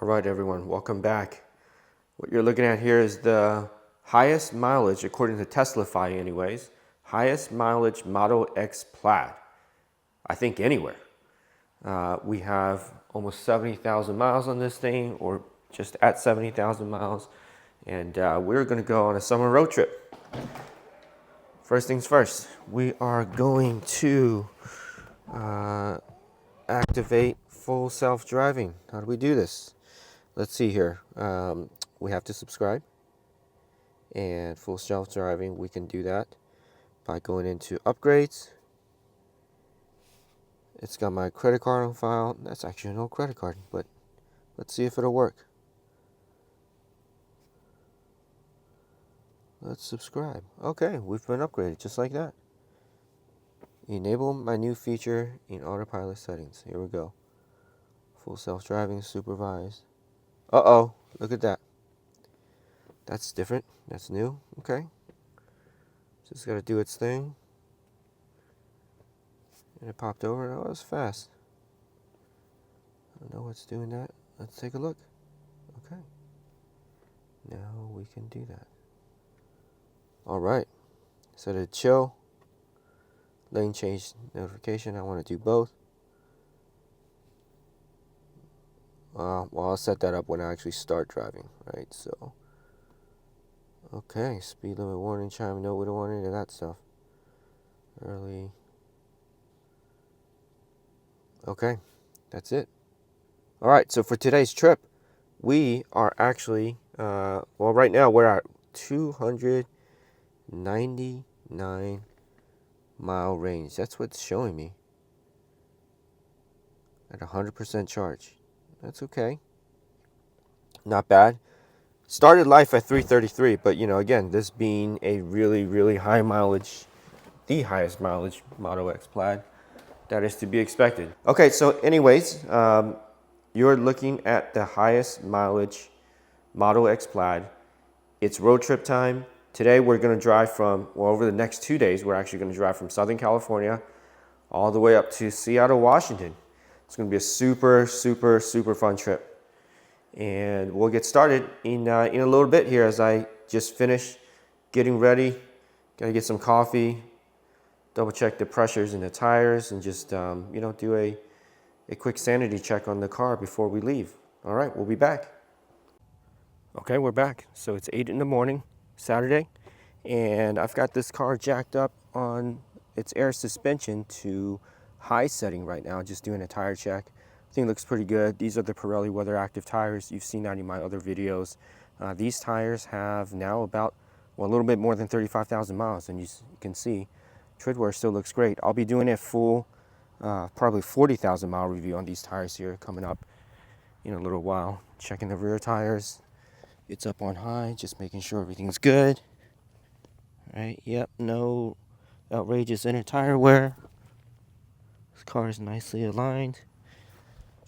All right, everyone, welcome back. What you're looking at here is the highest mileage, according to Teslafi anyways, highest mileage Model X Plaid, I think anywhere. We have almost 70,000 miles on this thing, or just at 70,000 miles, and we're gonna go on a summer road trip. First things first, we are going to activate full self-driving. How do we do this? Let's see here. We have to subscribe, and full self-driving, we can do that by going into upgrades. It's got my credit card on file. That's actually an old credit card, but let's see if it'll work. Let's subscribe. Okay, we've been upgraded just like that. Enable my new feature in Autopilot settings. Here we go. Full self-driving, supervised. Uh-oh, look at that. That's different. That's new. Okay. Just got to do its thing. And it popped over. Oh, it was fast. I don't know what's doing that. Let's take a look. Okay. Now we can do that. All right. Set it to chill. Lane change notification. I want to do both. Well, I'll set that up when I actually start driving, right? So, okay, speed limit warning, chime, no, we don't want any of that stuff. Early. Okay, that's it. All right, so for today's trip, we are actually, well, right now we're at 299 mile range. That's what's showing me at 100% charge. That's okay. Not bad. Started life at 333, but you know, again, this being a really, really high mileage, the highest mileage Model X Plaid, that is to be expected. Okay, so anyways, you're looking at the highest mileage Model X Plaid. It's road trip time. Today we're going to drive from, well, over the next 2 days, we're actually going to drive from Southern California all the way up to Seattle, Washington. It's going to be a super, super, super fun trip. And we'll get started in a little bit here as I just finish getting ready. Got to get some coffee, double check the pressures in the tires, and just, you know, do a quick sanity check on the car before we leave. All right, we'll be back. Okay, we're back. So it's 8 in the morning, Saturday, and I've got this car jacked up on its air suspension to high setting right now, just doing a tire check. I think it looks pretty good. These are the Pirelli Weather Active tires. You've seen that in my other videos. These tires have now about, well, a little bit more than 35,000 miles, and you can see tread wear still looks great. I'll be doing a full, probably 40,000 mile review on these tires here coming up in a little while. Checking the rear tires. It's up on high, just making sure everything's good. All right, yep, no outrageous inner tire wear. This car is nicely aligned.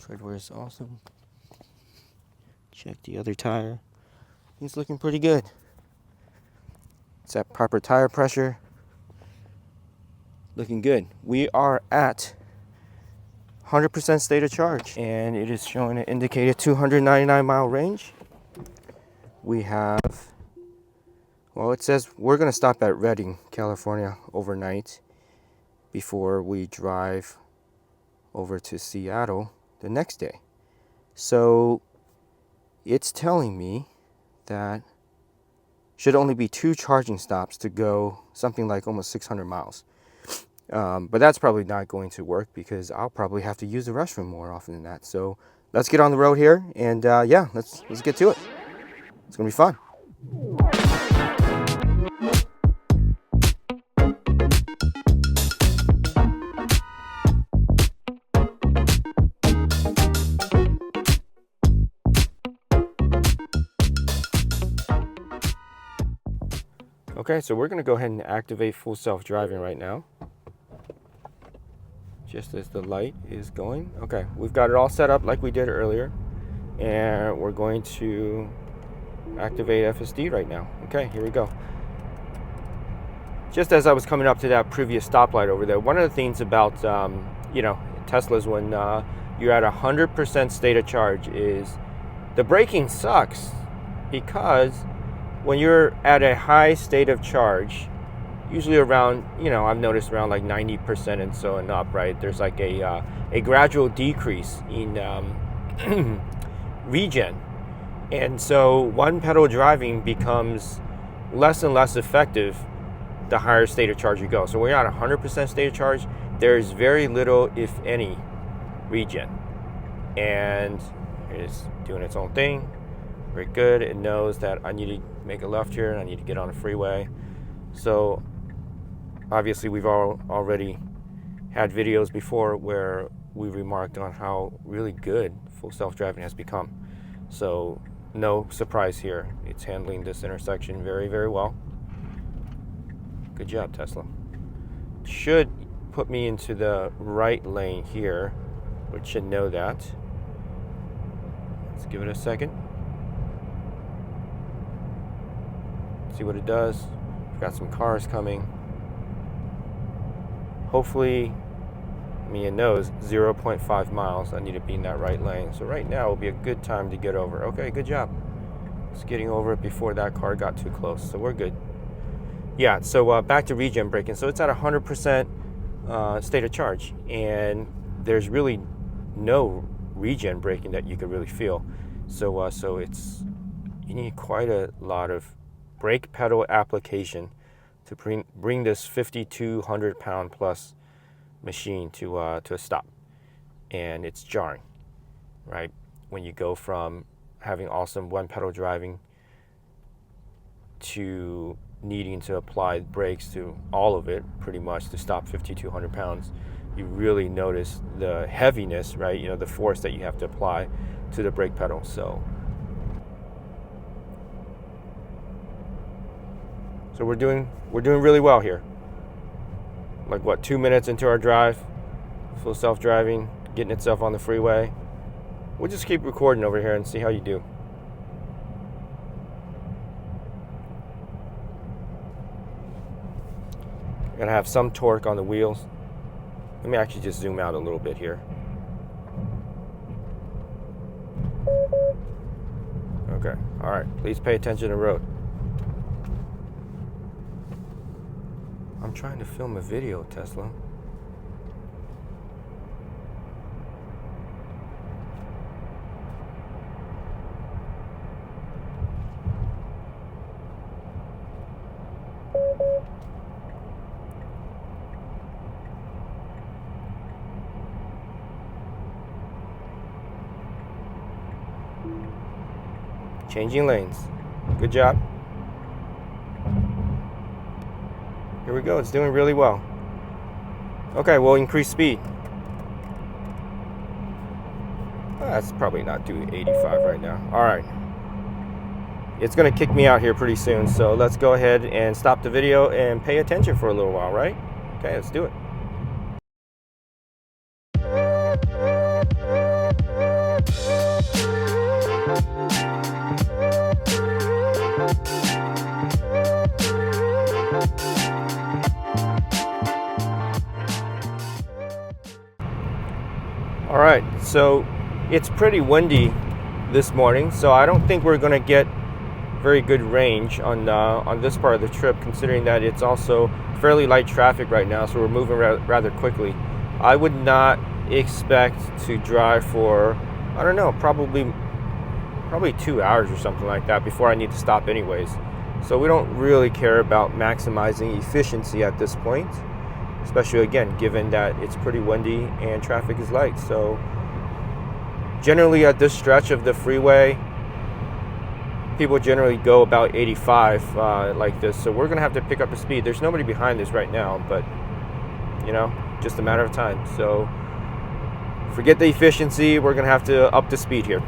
Tread wear is awesome. Check the other tire. It's looking pretty good. It's at proper tire pressure. Looking good. We are at 100% state of charge, and it is showing an indicated 299 mile range. We have, well, it says we're going to stop at Redding, California overnight before we drive over to Seattle the next day. So it's telling me that should only be 2 charging stops to go something like almost 600 miles. But that's probably not going to work because I'll probably have to use the restroom more often than that. So let's get on the road here, and yeah, let's get to it. It's gonna be fun. Okay, so we're gonna go ahead and activate full self-driving right now. Just as the light is going. Okay, we've got it all set up like we did earlier. And we're going to activate FSD right now. Okay, here we go. Just as I was coming up to that previous stoplight over there, one of the things about, you know, Teslas when you're at 100% state of charge is The braking sucks because when you're at a high state of charge, usually around, I've noticed around like 90% and so and up, right? There's like a gradual decrease in regen. And so one pedal driving becomes less and less effective the higher state of charge you go. So when you're at 100% state of charge, there's very little, if any, regen. And it's doing its own thing. Very good. It knows that I need to make a left here and I need to get on the freeway. So obviously we've already had videos before where we remarked on how really good full self-driving has become. So no surprise here. It's handling this intersection very, very well. Good job, Tesla. Should put me into the right lane here, which should know that. Let's give it a second. See what it does. We've got some cars coming. Hopefully, it knows 0.5 miles. I need to be in that right lane. So right now will be a good time to get over. Okay, good job. Just getting over it before that car got too close. So we're good. Yeah, so back to regen braking. So it's at 100% state of charge. And there's really no regen braking that you could really feel. So you need quite a lot of brake pedal application to bring this 5,200 pound plus machine to a stop. And it's jarring, right? When you go from having awesome one pedal driving to needing to apply brakes to all of it pretty much to stop 5,200 pounds, you really notice the heaviness, right? The force that you have to apply to the brake pedal. So we're doing really well here. Like what, 2 minutes into our drive, full self-driving, getting itself on the freeway. We'll just keep recording over here and see how you do. Gonna have some torque on the wheels. Let me actually just zoom out a little bit here. Okay, all right, please pay attention to the road. I'm trying to film a video, Tesla. Changing lanes. Good job. Here we go. It's doing really well. Okay, we'll increase speed. That's probably not doing 85 right now. All right. It's going to kick me out here pretty soon, so let's go ahead and stop the video and pay attention for a little while, right? Okay, let's do it. All right, so it's pretty windy this morning, so I don't think we're going to get very good range on this part of the trip, considering that it's also fairly light traffic right now, so we're moving rather quickly. I would not expect to drive for, I don't know, probably 2 hours or something like that before I need to stop anyways. So we don't really care about maximizing efficiency at this point, especially again given that it's pretty windy and traffic is light. So generally at this stretch of the freeway, people generally go about 85 like this, so we're gonna have to pick up the speed. There's nobody behind this right now, but just a matter of time. So forget the efficiency, we're gonna have to up the speed here.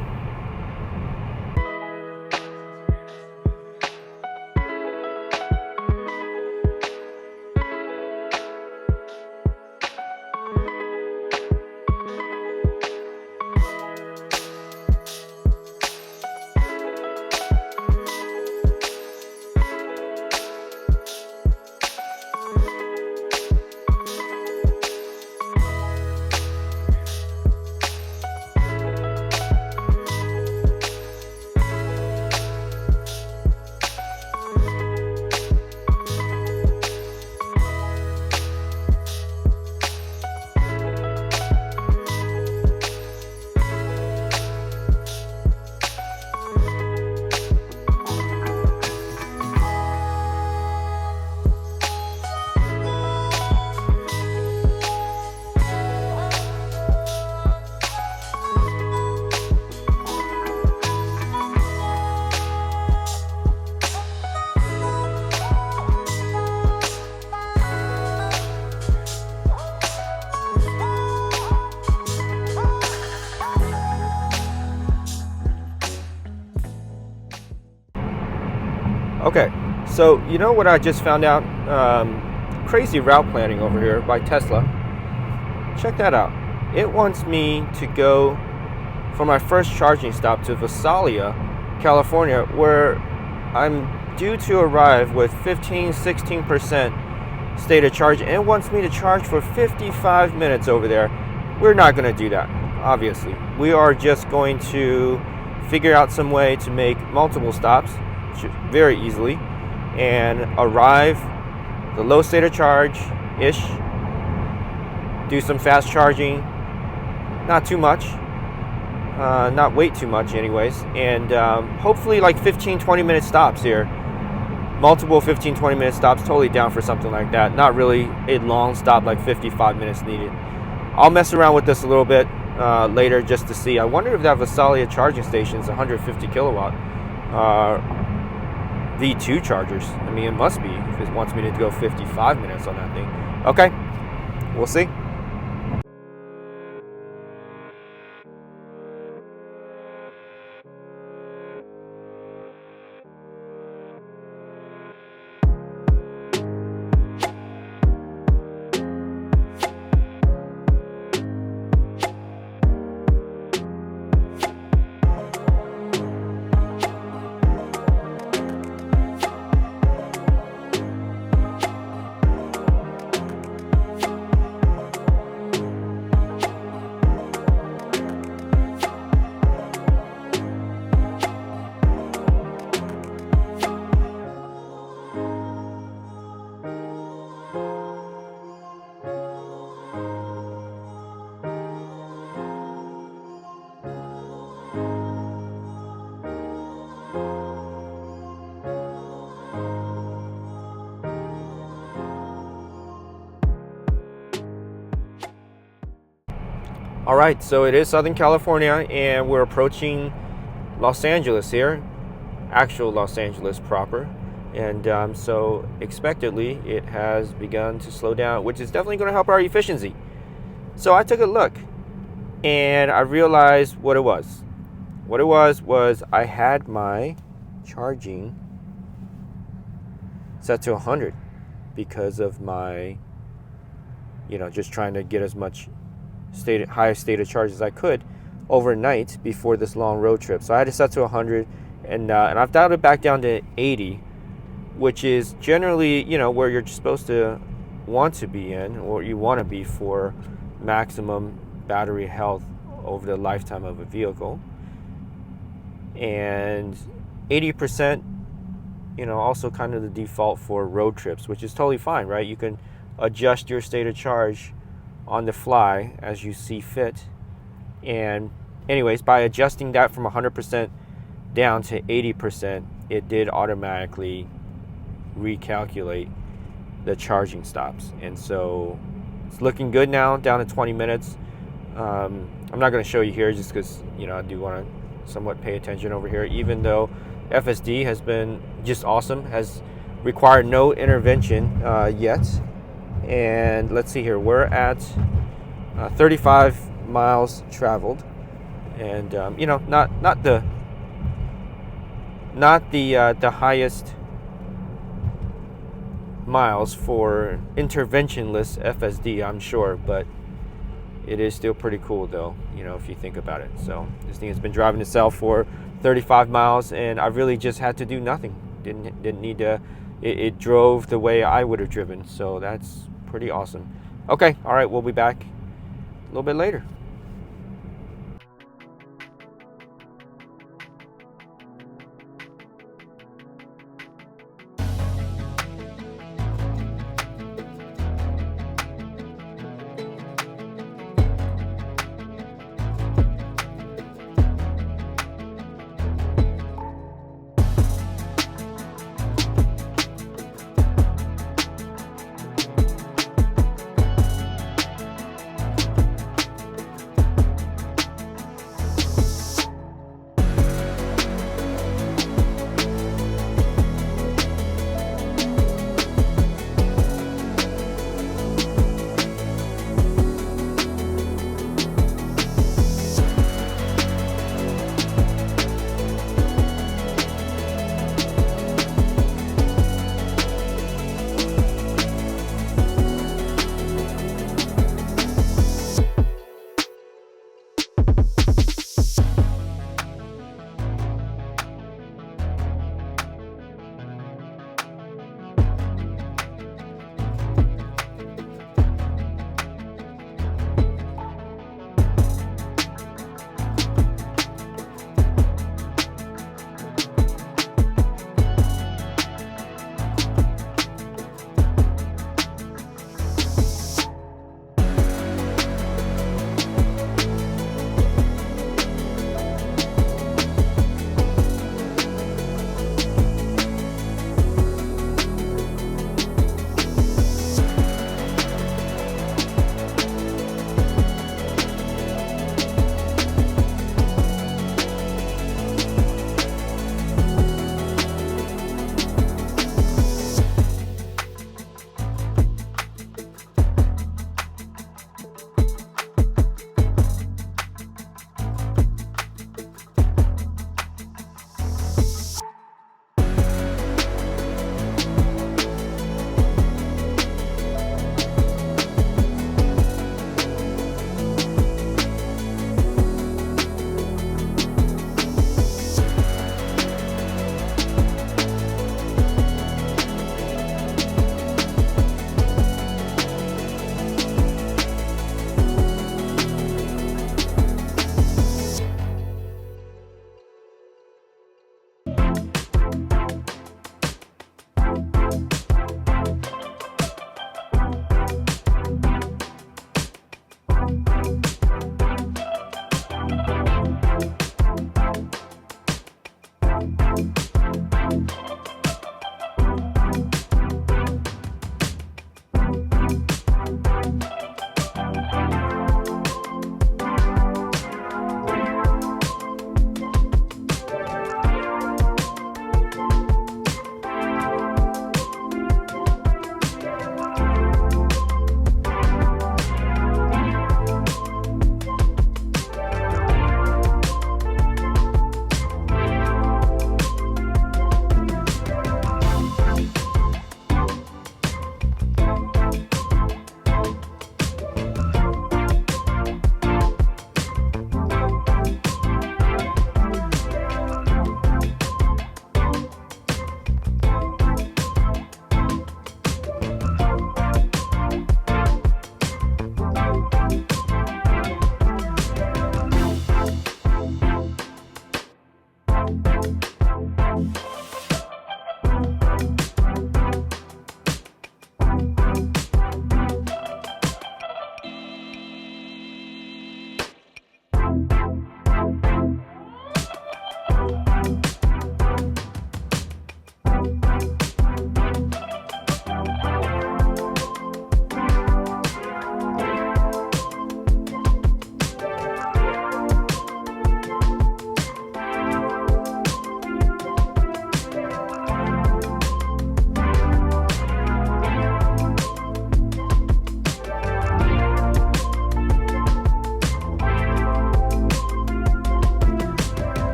Okay, so you know what I just found out? Crazy route planning over here by Tesla. Check that out. It wants me to go for my first charging stop to Visalia, California, where I'm due to arrive with 15-16% state of charge, and it wants me to charge for 55 minutes over there. We're not going to do that, obviously. We are just going to figure out some way to make multiple stops very easily and arrive the low state of charge-ish, do some fast charging, not too much, not wait too much anyways, and hopefully like 15-20 minute stops here. Multiple 15-20 minute stops, totally down for something like that. Not really a long stop like 55 minutes needed. I'll mess around with this a little bit later just to see. I wonder if that Visalia charging station is 150 kilowatt V2 chargers. I mean, it must be if it wants me to go 55 minutes on that thing. Okay, we'll see. All right, so it is Southern California, and we're approaching Los Angeles here, actual Los Angeles proper. And so expectedly, it has begun to slow down, which is definitely going to help our efficiency. So I took a look, and I realized what it was. What it was I had my charging set to 100 because of my, just trying to get as much highest state of charge as I could overnight before this long road trip. So I had to set to 100, and I've dialed it back down to 80, which is generally where you're supposed to want to be in, or you want to be for maximum battery health over the lifetime of a vehicle. And 80%, also kind of the default for road trips, which is totally fine, right? You can adjust your state of charge on the fly as you see fit. And anyways, by adjusting that from 100% down to 80%, it did automatically recalculate the charging stops. And so it's looking good now, down to 20 minutes. I'm not going to show you here just because I do want to somewhat pay attention over here, even though FSD has been just awesome, has required no intervention yet. And let's see here, we're at 35 miles traveled, and not the highest miles for interventionless FSD, I'm sure, but it is still pretty cool though, if you think about it. So this thing has been driving itself for 35 miles, and I really just had to do nothing. Didn't need to. It drove the way I would have driven, so that's pretty awesome. Okay, all right, we'll be back a little bit later.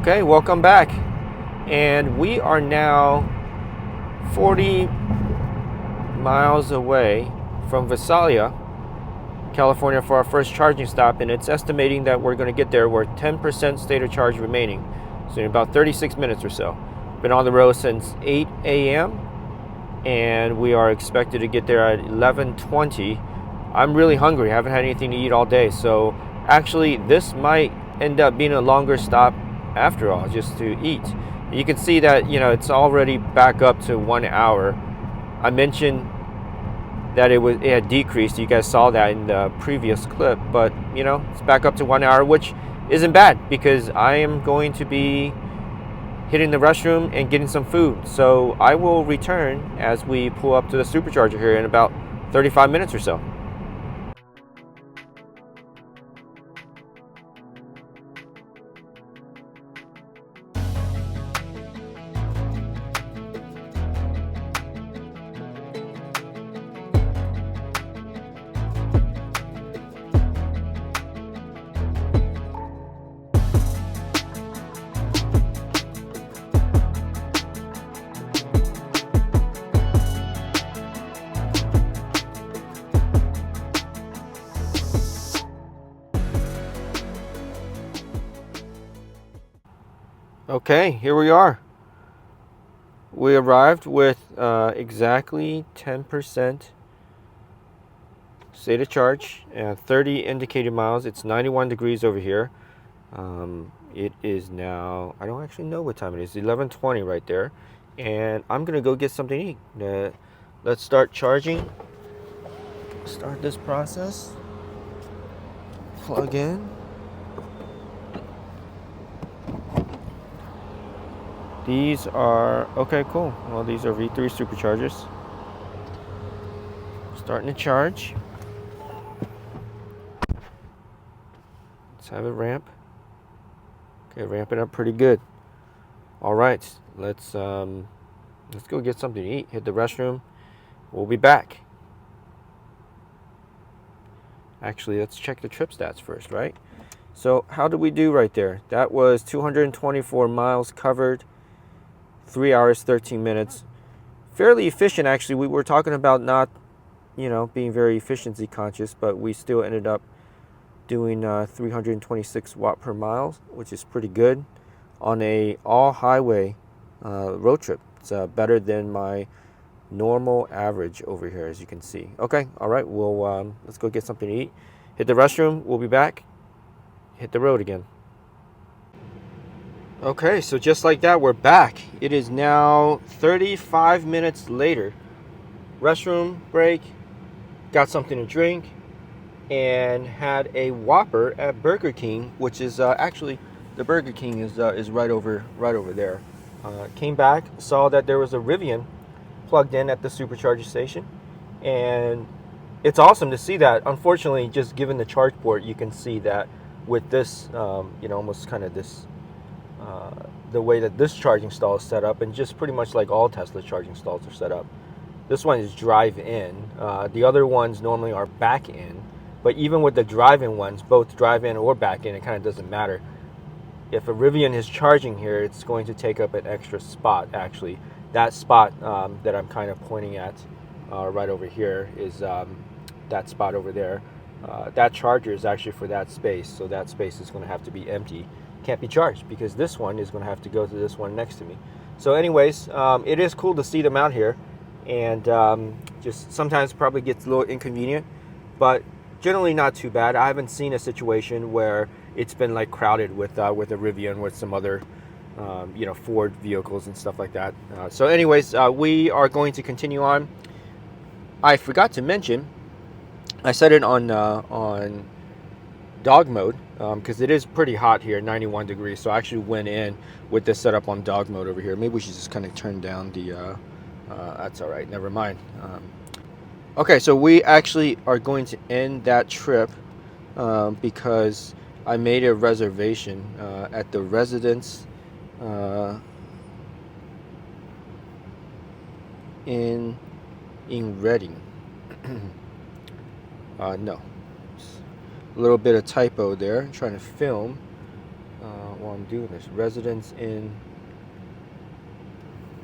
Okay, welcome back. And we are now 40 miles away from Visalia, California for our first charging stop, and it's estimating that we're going to get there. We're 10% state of charge remaining, so in about 36 minutes or so. Been on the road since 8 a.m. and we are expected to get there at 11:20. I'm really hungry. I haven't had anything to eat all day, so actually this might end up being a longer stop after all, just to eat. You can see that, you know, it's already back up to 1 hour. I mentioned that it had decreased. You guys saw that in the previous clip, but you know, it's back up to 1 hour, which isn't bad because I am going to be hitting the restroom and getting some food. So I will return as we pull up to the supercharger here in about 35 minutes or so. Okay, here we are. We arrived with exactly 10% state of charge, 30 indicated miles. It's 91 degrees over here. It is now, I don't actually know what time it is, 11:20 right there. And I'm gonna go get something to eat. Let's start charging. Start this process. Plug in. These are, okay, cool. Well, these are V3 superchargers. Starting to charge. Let's have it ramp. Okay, ramping up pretty good. All right, let's go get something to eat. Hit the restroom. We'll be back. Actually, let's check the trip stats first, right? So how did we do right there? That was 224 miles covered. 3 hours, 13 minutes. Fairly efficient, actually. We were talking about not, you know, being very efficiency conscious, but we still ended up doing 326 watt per mile, which is pretty good on a all highway road trip. It's better than my normal average over here, as you can see. Okay, all right, we'll let's go get something to eat. Hit the restroom, we'll be back. Hit the road again. Okay, so just like that, we're back. It is now 35 minutes later. Restroom break, got something to drink, and had a Whopper at Burger King, which is actually, the Burger King is right over there. Came back, saw that there was a Rivian plugged in at the supercharger station, and it's awesome to see that. Unfortunately, just given the charge port, you can see that with this, you know, almost kind of this, the way that this charging stall is set up, and just pretty much like all Tesla charging stalls are set up. This one is drive-in. The other ones normally are back-in, but even with the drive-in ones, both drive-in or back-in, it kind of doesn't matter. If a Rivian is charging here, it's going to take up an extra spot, actually. That spot that I'm kind of pointing at right over here is that spot over there. That charger is actually for that space, so that space is going to have to be empty. Can't be charged because this one is going to have to go to this one next to me. So anyways, it is cool to see them out here, and just sometimes probably gets a little inconvenient, but generally not too bad. I haven't seen a situation where it's been like crowded with a Rivian with some other you know, Ford vehicles and stuff like that. So anyways, we are going to continue on. I forgot to mention, I set it on dog mode because it is pretty hot here, 91 degrees. So I actually went in with this setup on dog mode over here. Maybe we should just kind of turn down the that's all right, never mind. Okay, so we actually are going to end that trip because I made a reservation at the residence in Reading. No, a little bit of typo there. I'm trying to film while I'm doing this. Residence in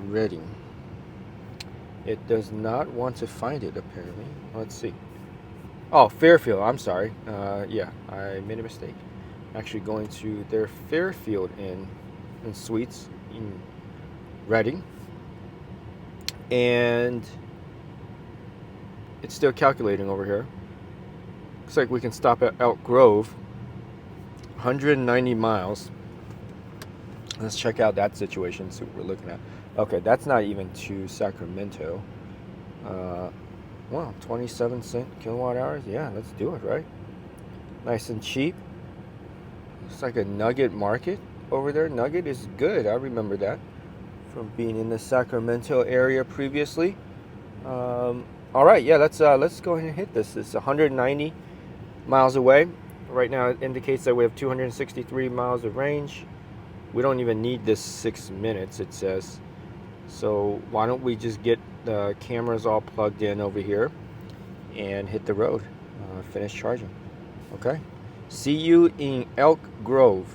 Reading. It does not want to find it, apparently. Let's see. Oh, Fairfield. I'm sorry. Yeah, I made a mistake. Actually going to their Fairfield Inn and Suites in Reading. And it's still calculating over here. Looks like we can stop at Elk Grove. 190 miles. Let's check out that situation, see what we're looking at. Okay, that's not even to Sacramento. Wow, 27-cent kilowatt hours. Yeah, let's do it, right? Nice and cheap. Looks like a nugget market over there. Nugget is good. I remember that from being in the Sacramento area previously. All right, yeah, let's go ahead and hit this. It's 190 miles away. Right now it indicates that we have 263 miles of range. We don't even need this 6 minutes, it says. So why don't we just get the cameras all plugged in over here and hit the road, finish charging. Okay, see you in Elk Grove.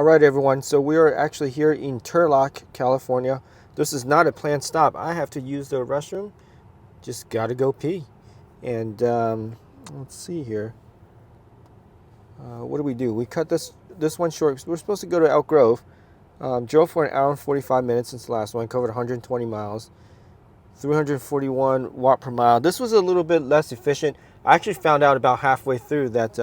right, everyone. So we are actually here in Turlock, California. This is not a planned stop. I have to use the restroom. Just got to go pee. And let's see here. What do? We cut this one short. We're supposed to go to Elk Grove. Drove for an hour and 45 minutes since the last one. Covered 120 miles. 341 watt per mile. This was a little bit less efficient. I actually found out about halfway through that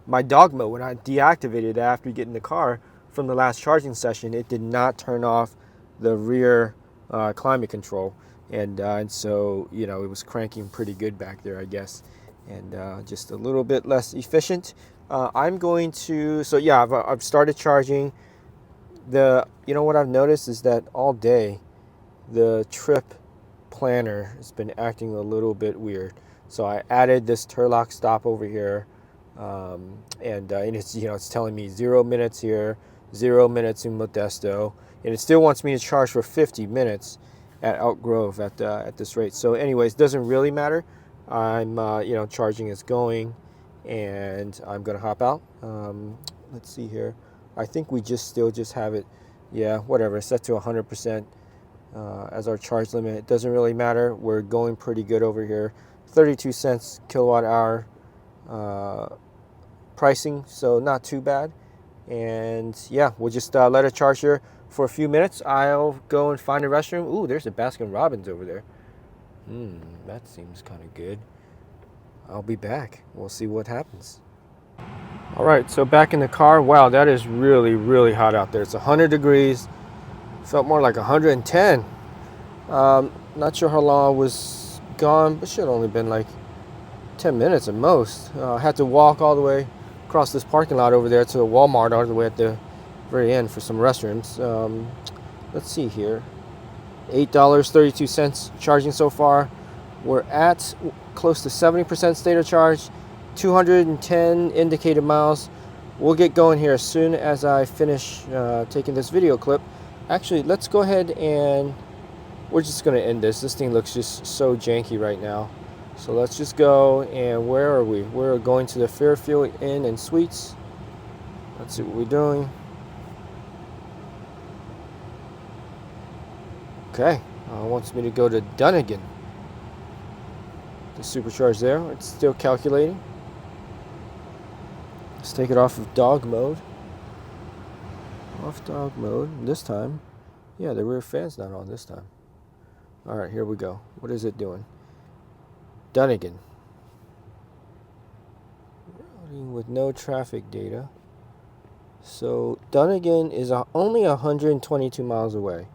my dog mode, when I deactivated it after getting the car from the last charging session, it did not turn off the rear climate control. And so, you know, it was cranking pretty good back there, I guess. And just a little bit less efficient. I'm going to, so yeah, I've started charging. You know what I've noticed is that all day the trip planner has been acting a little bit weird. So I added this Turlock stop over here, and it's, you know, it's telling me 0 minutes here, 0 minutes in Modesto, and it still wants me to charge for 50 minutes at Elk Grove at this rate. So anyways, doesn't really matter. I'm you know, charging is going, and I'm gonna hop out. Let's see here. I think we still have it, yeah, whatever, set to 100% as our charge limit. It doesn't really matter. We're going pretty good over here. 32 cents kilowatt hour pricing, so not too bad. And yeah, we'll just let it charge here for a few minutes. I'll go and find a restroom. Ooh, there's a Baskin Robbins over there. That seems kind of good. I'll be back. We'll see what happens. All right, so back in the car. Wow, that is really, really hot out there. It's 100 degrees. Felt more like 110. Not sure how long I was gone, but should have only been like 10 minutes at most. I had to walk all the way across this parking lot over there to a Walmart all the way at the very end for some restrooms. Let's see here. $8.32 charging so far. We're at close to 70% state of charge, 210 indicated miles. We'll get going here as soon as I finish taking this video clip. Actually, let's go ahead and we're just going to end this. This thing looks just so janky right now. So let's just go, and where are we? We're going to the Fairfield Inn and Suites. Let's see what we're doing. Okay, it wants me to go to Dunnigan. The supercharge there. It's still calculating. Let's take it off of dog mode. Off dog mode. This time, yeah, the rear fan's not on this time. All right, here we go. What is it doing? Dunnigan. Routing with no traffic data. So Dunnigan is only 122 miles away.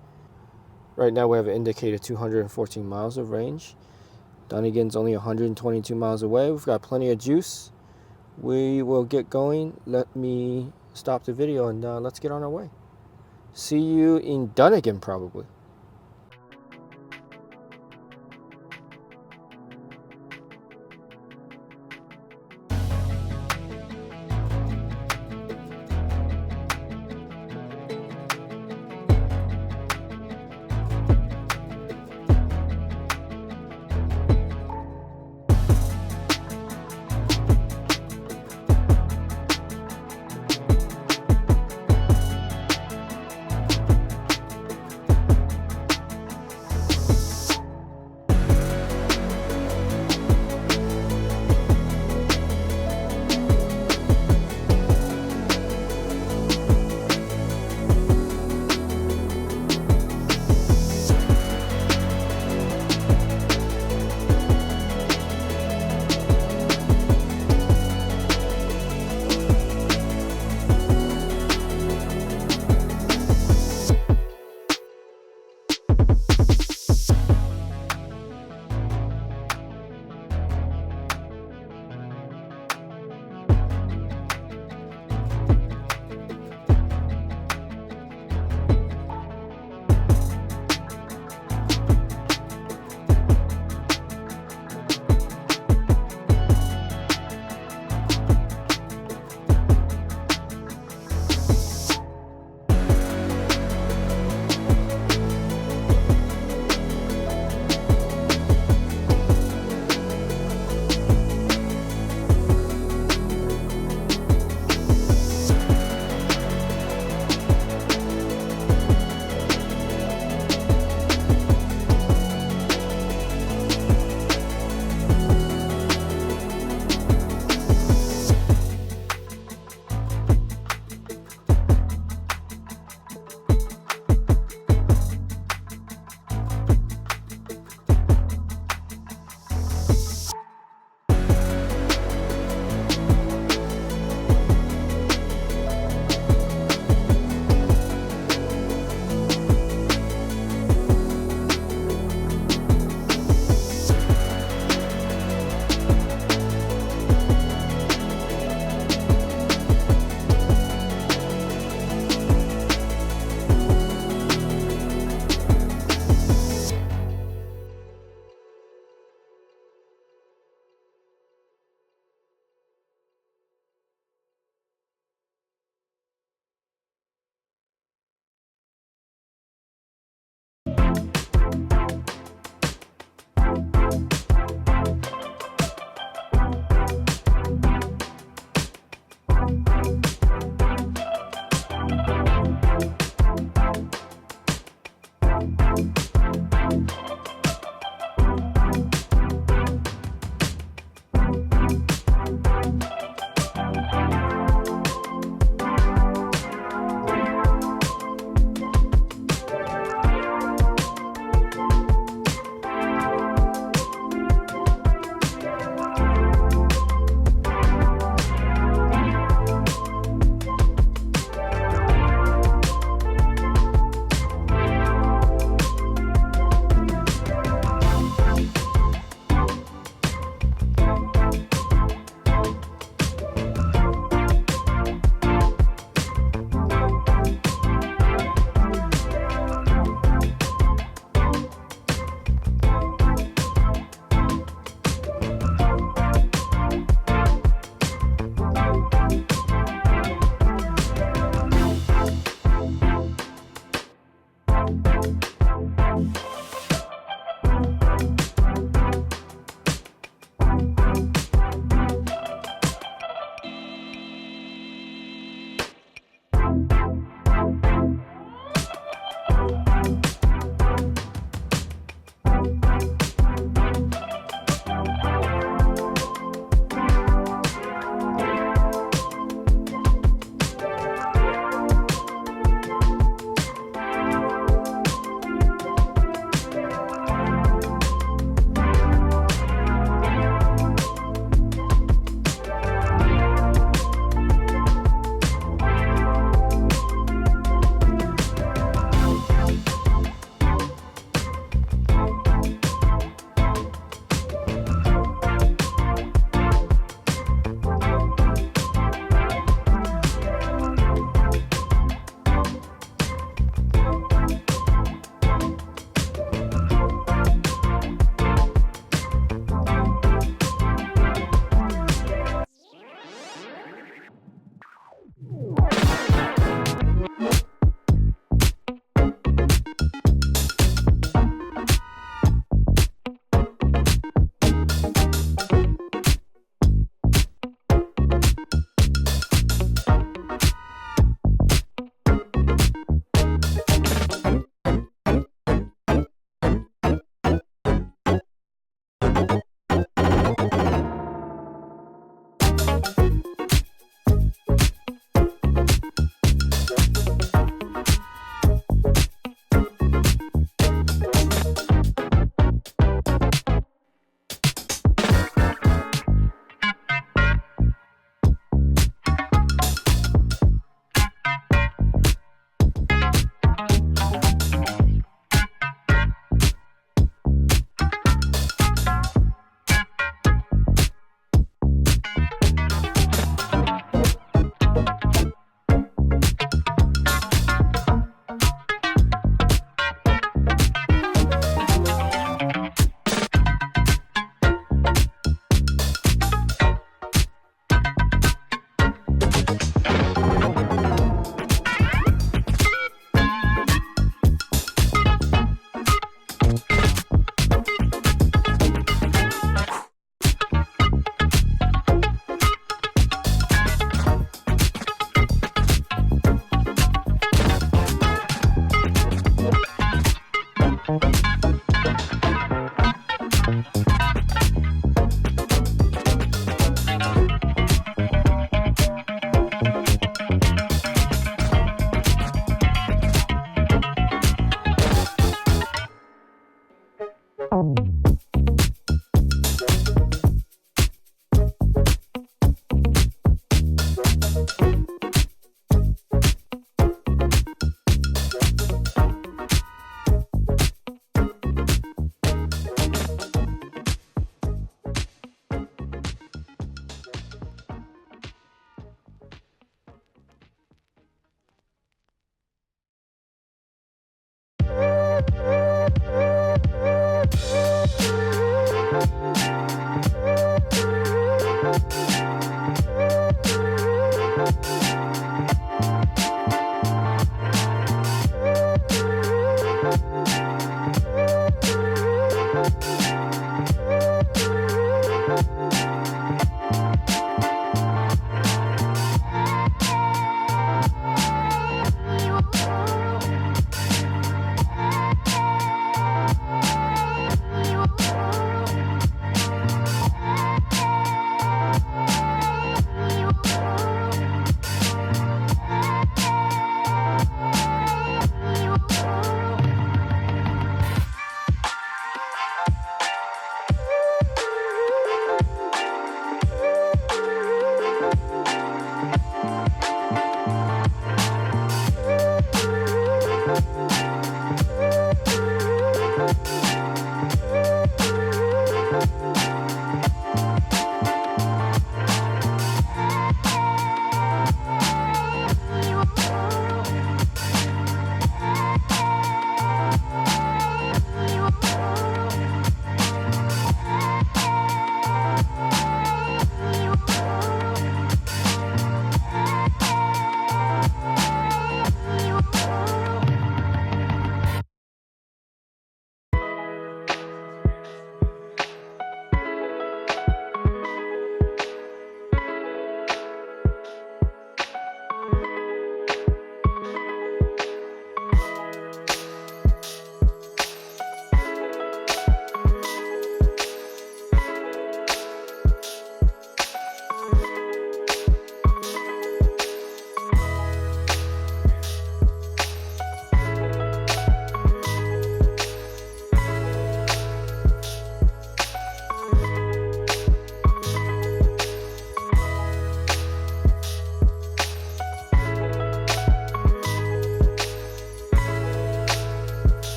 Right now we have indicated 214 miles of range. Dunnigan's only 122 miles away. We've got plenty of juice. We will get going. Let me stop the video and let's get on our way. See you in Dunnigan probably.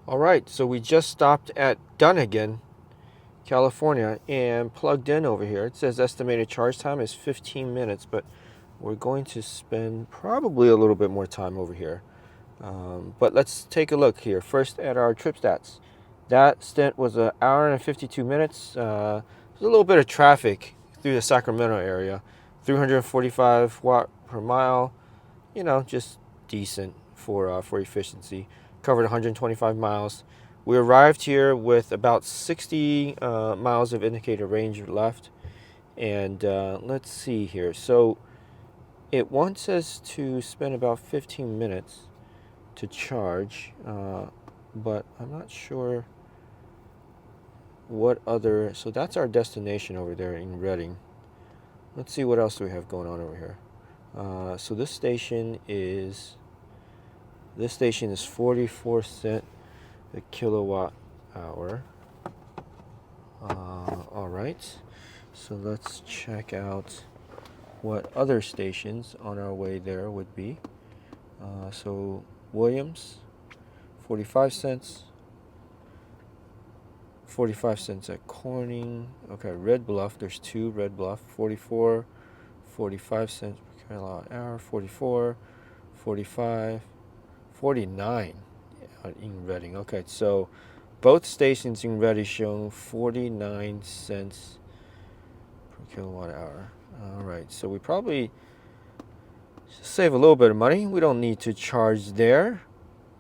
All right, so we just stopped at Dunnigan, California, and plugged in over here. It says estimated charge time is 15 minutes, but we're going to spend probably a little bit more time over here. But let's take a look here. First at our trip stats. That stint was an hour and 52 minutes. There's a little bit of traffic through the Sacramento area. 345 watt per mile. You know, just decent for efficiency. Covered 125 miles. We arrived here with about 60 miles of indicator range left. And let's see here. So it wants us to spend about 15 minutes to charge. but I'm not sure what other. So that's our destination over there in Reading. Let's see what else do we have going on over here. So this station is 44 cents a kilowatt hour. All right, so let's check out what other stations on our way there would be. So Williams, 45 cents. 45 cents at Corning. Okay, Red Bluff, there's two, Red Bluff, 44, 45 cents per kilowatt hour, 44, 45, 49 in Reading. Okay, so both stations in Reading show 49 cents per kilowatt hour. All right, so we probably save a little bit of money. We don't need to charge there.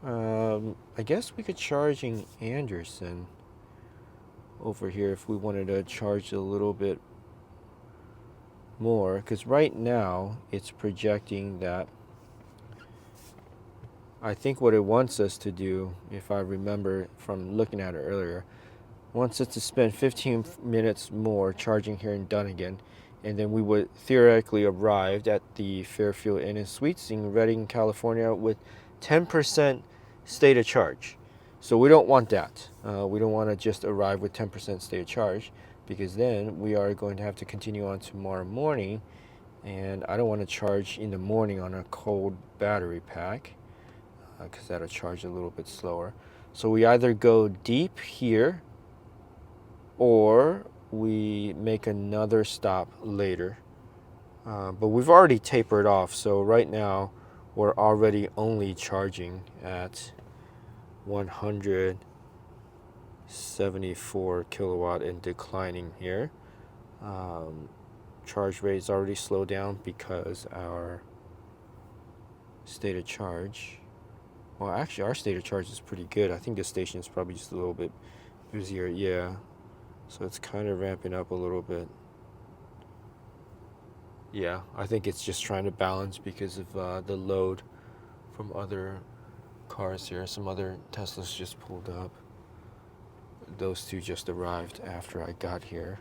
I guess we could charge in Anderson over here if we wanted to charge a little bit more, because right now it's projecting that, I think what it wants us to do, if I remember from looking at it earlier, wants us to spend 15 minutes more charging here in Dunnigan, and then we would theoretically arrive at the Fairfield Inn and Suites in Redding, California with 10% state of charge. So we don't want that. We don't want to just arrive with 10% state of charge, because then we are going to have to continue on tomorrow morning, and I don't want to charge in the morning on a cold battery pack, because that'll charge a little bit slower. So we either go deep here or we make another stop later. But we've already tapered off, so right now we're already only charging at 174 kilowatt and declining here. Charge rate is already slowed down because our state of charge, well, actually our state of charge is pretty good. I think this station is probably just a little bit busier. Yeah, so it's kind of ramping up a little bit. Yeah, I think it's just trying to balance because of the load from other cars here. Some other Teslas just pulled up. Those two just arrived after I got here.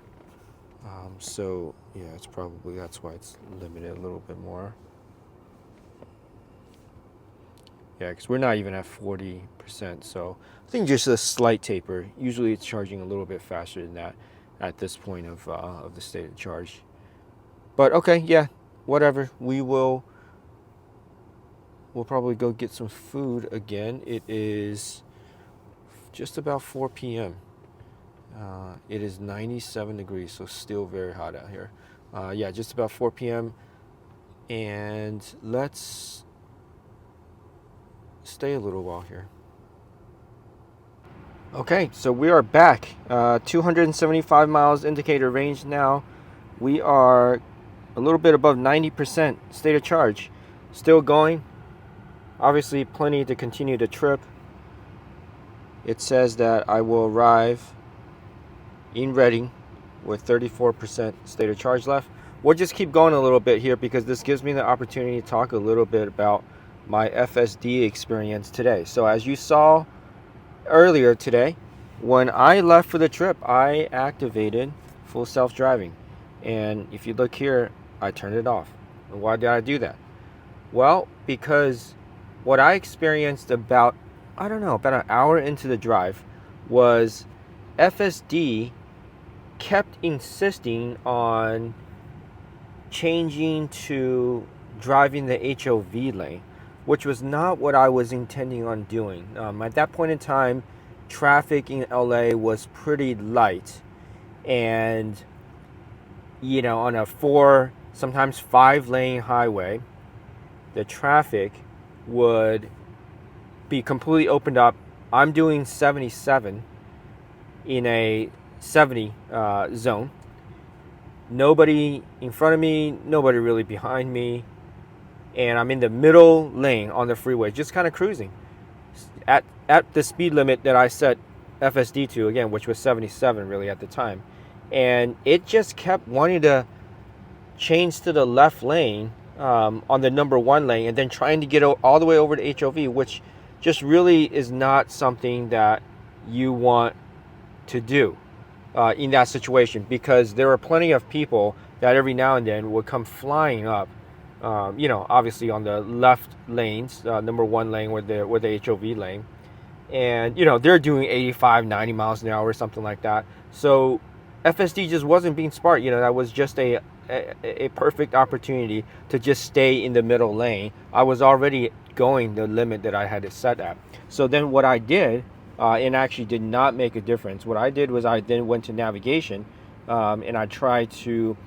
So yeah, it's probably, that's why it's limited a little bit more. Yeah, because we're not even at 40%, so I think just a slight taper. Usually it's charging a little bit faster than that at this point of the state of charge. But okay, yeah, whatever. We'll probably go get some food again. It is just about 4 p.m. It is 97 degrees, so still very hot out here. Yeah, just about 4 p.m. And let's stay a little while here. Okay, so we are back. 275 miles indicator range now. We are a little bit above 90% state of charge. Still going. Obviously, plenty to continue the trip. It says that I will arrive in Reading with 34% state of charge left. We'll just keep going a little bit here because this gives me the opportunity to talk a little bit about my FSD experience today. So as you saw earlier today, when I left for the trip, I activated full self-driving. And if you look here, I turned it off. And why did I do that? Well, because what I experienced about an hour into the drive was FSD kept insisting on changing to driving the HOV lane, which was not what I was intending on doing. At that point in time, traffic in LA was pretty light, and on a 4, sometimes 5 lane highway, the traffic would be completely opened up. I'm doing 77 in a 70 zone. Nobody in front of me, nobody really behind me, and I'm in the middle lane on the freeway, just kind of cruising at the speed limit that I set FSD to, again, which was 77 really at the time. And it just kept wanting to change to the left lane on the number 1 lane, and then trying to get all the way over to HOV, which just really is not something that you want to do in that situation, because there are plenty of people that every now and then would come flying up, you know, obviously on the left lanes, number one lane with the HOV lane, and you know they're doing 85, 90 miles an hour or something like that. So FSD just wasn't being smart. You know, that was just a perfect opportunity to just stay in the middle lane. I was already going the limit that I had it set at. So then what I did, and actually did not make a difference. What I did was I then went to navigation, and I tried to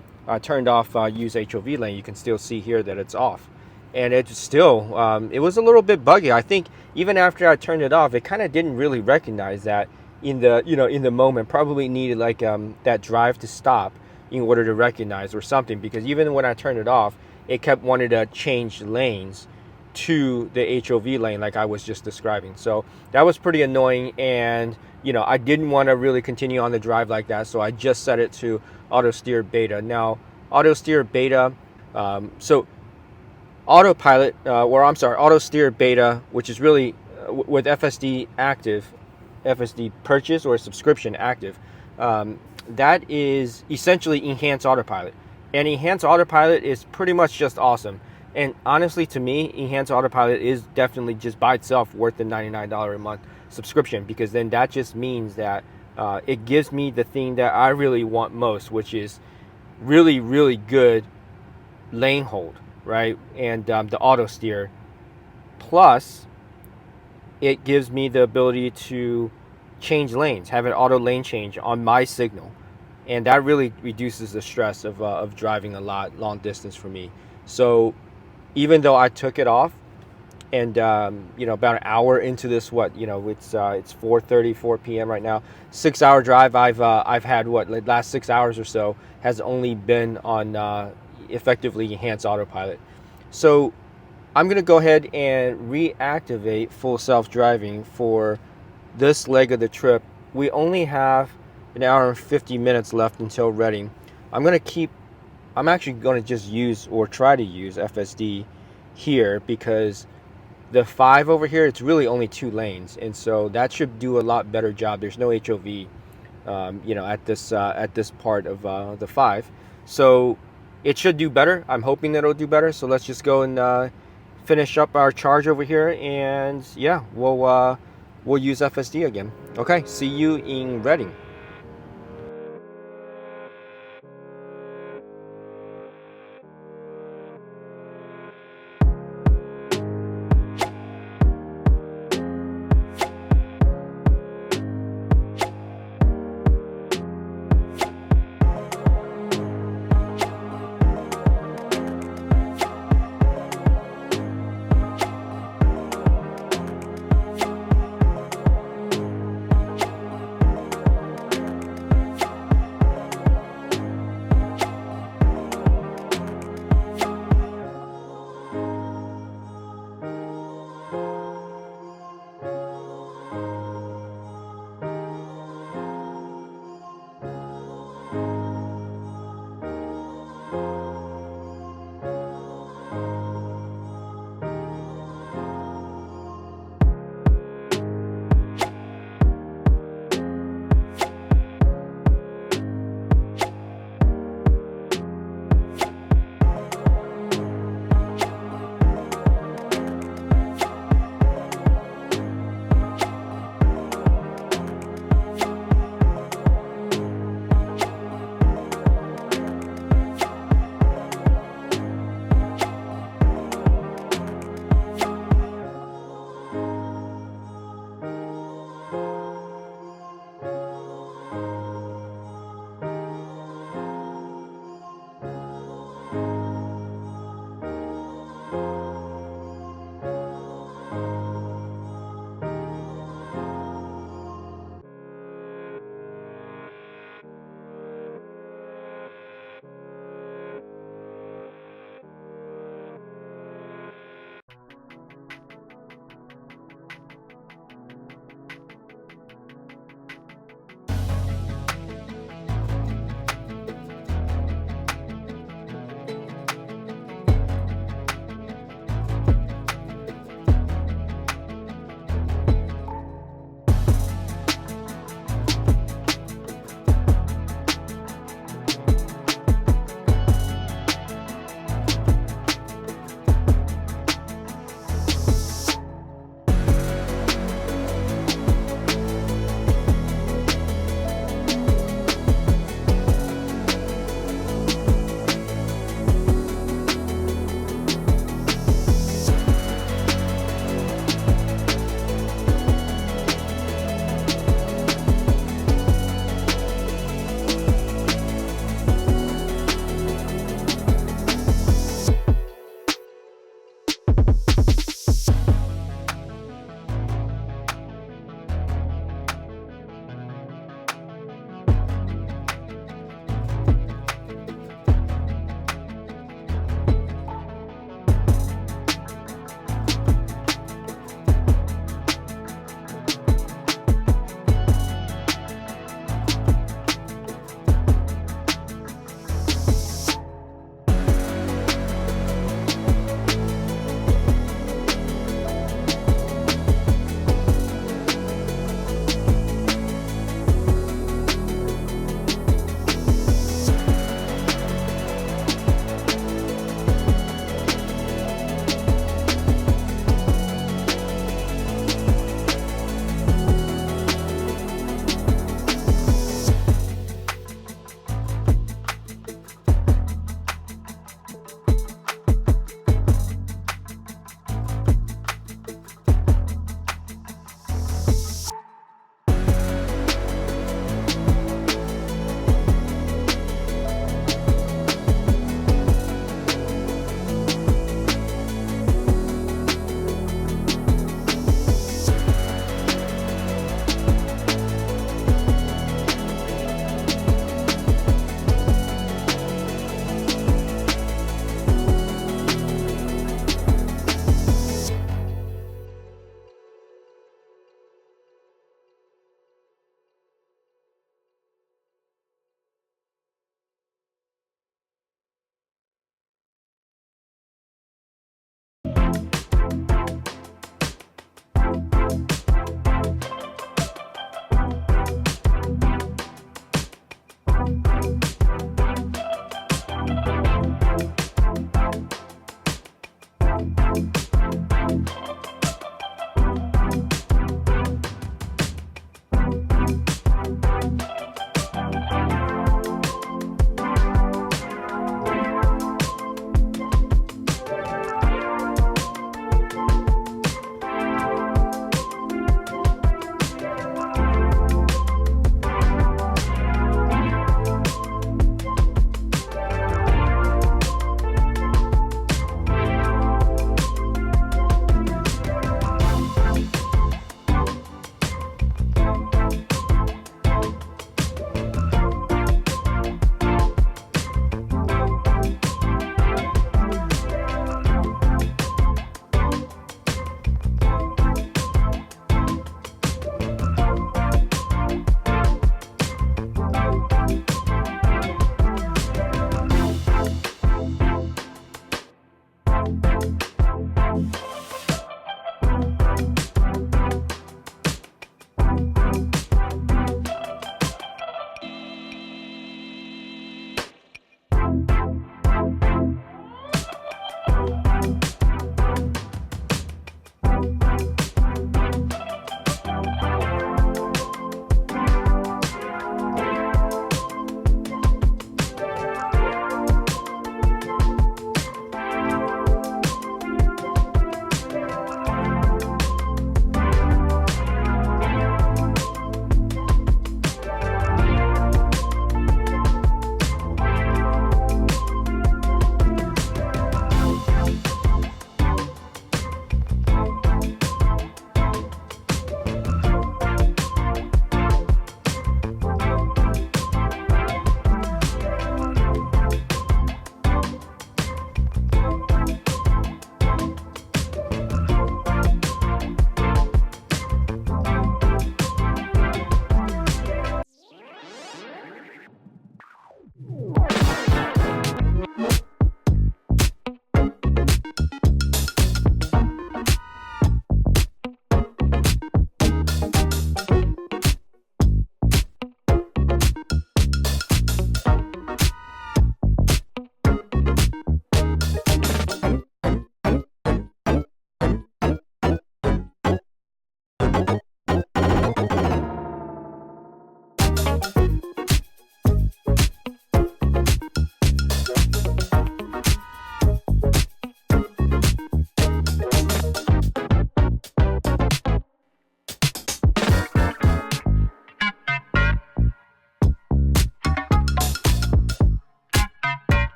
turned off use HOV lane. You can still see here that it's off, and it's still it was a little bit buggy. I think even after I turned it off, it kind of didn't really recognize that in the, you know, in the moment. Probably needed like that drive to stop in order to recognize or something, because even when I turned it off, it kept wanting to change lanes to the HOV lane like I was just describing. So that was pretty annoying, and you know, I didn't want to really continue on the drive like that, so I just set it to Autosteer Beta. Now Autosteer Beta, so Autopilot, or I'm sorry, Autosteer Beta, which is really with FSD active, FSD purchase or subscription active, that is essentially enhanced autopilot. And enhanced autopilot is pretty much just awesome. And honestly, to me, enhanced autopilot is definitely just by itself worth the $99 a month subscription, because then that just means that it gives me the thing that I really want most, which is really, really good lane hold, right? And the auto steer. Plus, it gives me the ability to change lanes, have an auto lane change on my signal. And that really reduces the stress of driving a lot long distance for me. So even though I took it off, and you know, about an hour into this, what, you know, it's 4:30, 4 p.m. right now, 6 hour drive, I've had what, the last 6 hours or so has only been on effectively enhanced autopilot. So I'm gonna go ahead and reactivate full self-driving for this leg of the trip. We only have an hour and 50 minutes left until Reading. I'm actually going to just use, or try to use, FSD here, because the 5 over here, it's really only 2 lanes, and so that should do a lot better job. There's no HOV, you know, at this part of the 5, so it should do better. I'm hoping that it'll do better. So let's just go and finish up our charge over here, and yeah, we'll use FSD again. Okay, see you in Reading.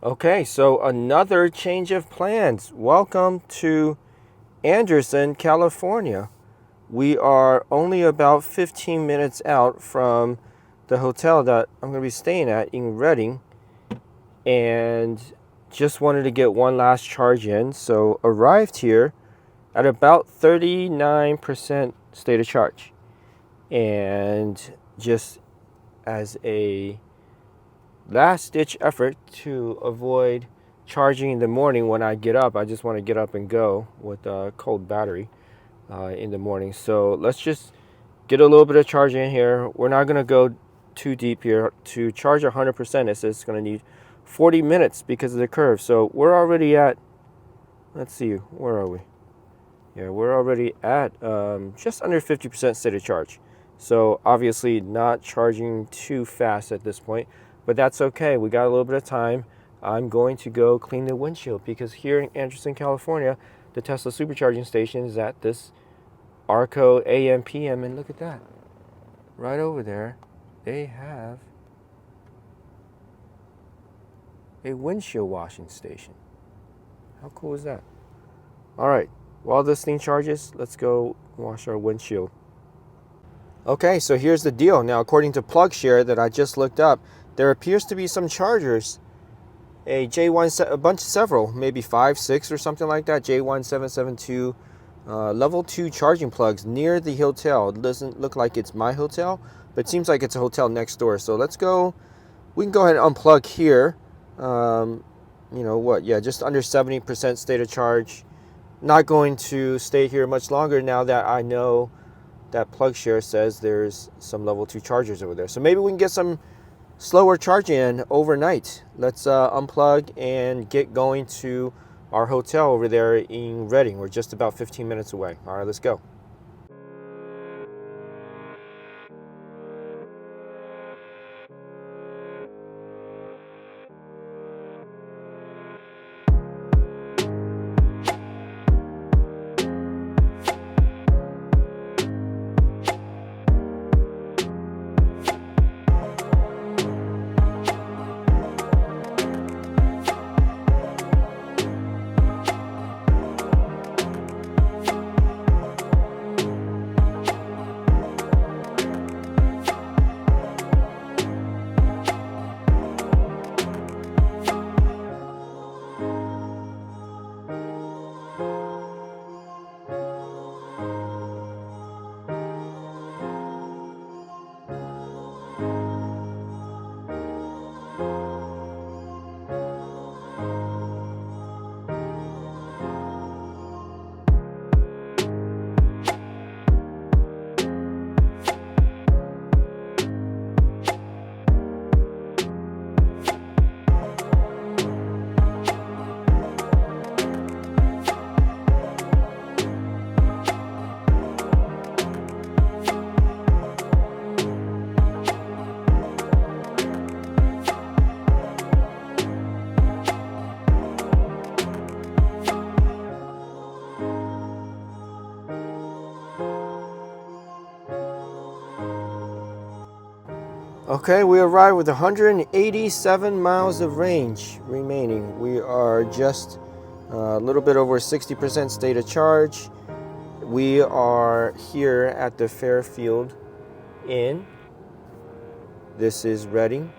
Okay, so another change of plans. Welcome to Anderson, California. We are only about 15 minutes out from the hotel that I'm going to be staying at in Redding, and just wanted to get one last charge in. So arrived here at about 39% state of charge, and just as a last ditch effort to avoid charging in the morning when I get up. I just want to get up and go with a cold battery in the morning. So let's just get a little bit of charge in here. We're not going to go too deep here. To charge 100%, it says it's going to need 40 minutes because of the curve. So we're already at, let's see, where are we? Yeah, we're already at just under 50% state of charge. So obviously not charging too fast at this point, but that's okay. We got a little bit of time. I'm going to go clean the windshield because here in Anderson, California, the Tesla supercharging station is at this Arco AM PM, and look at that. Right over there, they have a windshield washing station. How cool is that? All right, while this thing charges, let's go wash our windshield. Okay, so here's the deal. Now, according to PlugShare that I just looked up, there appears to be some chargers, a J1, a bunch, several, maybe 5, 6 or something like that, J1772 level 2 charging plugs near the hotel. It doesn't look like it's my hotel, but it seems like it's a hotel next door. So let's go, we can go ahead and unplug here. You know what, yeah, just under 70% state of charge. Not going to stay here much longer now that I know that PlugShare says there's some level 2 chargers over there. So maybe we can get some slower charge in overnight. Let's unplug and get going to our hotel over there in Redding. We're just about 15 minutes away. All right, let's go. Okay, we arrived with 187 miles of range remaining. We are just a little bit over 60% state of charge. We are here at the Fairfield Inn. This is Redding,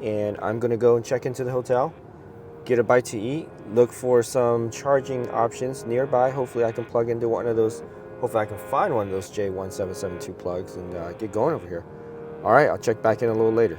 and I'm gonna go and check into the hotel, get a bite to eat, look for some charging options nearby. Hopefully I can plug into one of those, hopefully I can find one of those J1772 plugs and get going over here. All right, I'll check back in a little later.